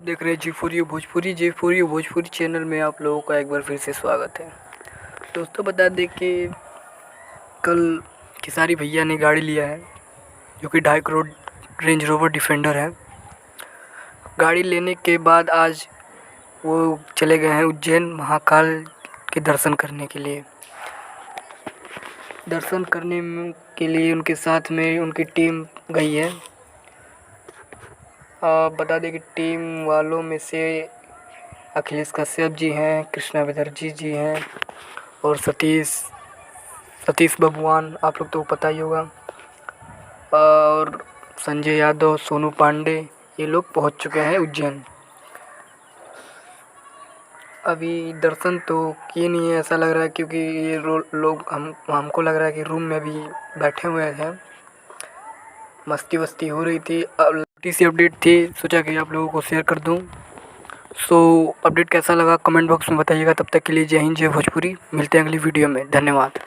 देख रहे हैं जी भोजपुरी चैनल में आप लोगों का एक बार फिर से स्वागत है। दोस्तों बता दें कि कल खेसारी भैया ने गाड़ी लिया है जो कि 2.5 करोड़ रेंज रोवर डिफेंडर है। गाड़ी लेने के बाद आज वो चले गए हैं उज्जैन महाकाल के दर्शन करने के लिए। के लिए उनके साथ में उनकी टीम गई है। बता दें कि टीम वालों में से अखिलेश कश्यप जी हैं, कृष्णा बैनर्जी जी हैं और सतीश बबुआन, आप लोग तो पता ही होगा, और संजय यादव, सोनू पांडे, ये लोग पहुंच चुके हैं उज्जैन। अभी दर्शन तो किए नहीं है ऐसा लग रहा है, क्योंकि ये लोग हमको लग रहा है कि रूम में भी बैठे हुए हैं, मस्ती वस्ती हो रही थी। अब छोटी सी अपडेट थी, सोचा कि आप लोगों को शेयर कर दूं। अपडेट कैसा लगा कमेंट बॉक्स में बताइएगा। तब तक के लिए जय हिंद, जय भोजपुरी। मिलते हैं अगली वीडियो में। धन्यवाद।